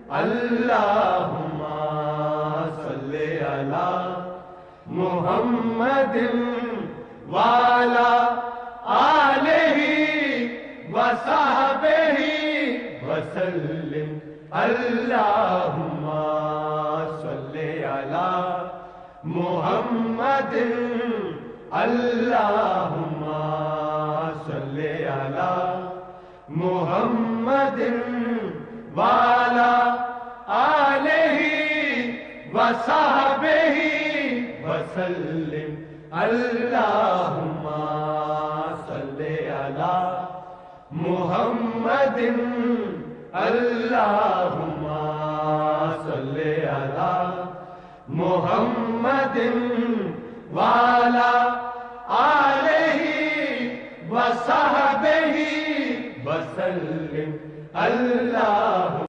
اللہم صلی علی محمد وعلی آلہ وصحبہ وسلم اللہم صلی علی محمد اللہم صلی علی محمد وعلی آلہ وصحبہ وسلم اللہم صلی علی محمد اللہم صلی علی محمد وعلی آلہ وصحبہ وسلم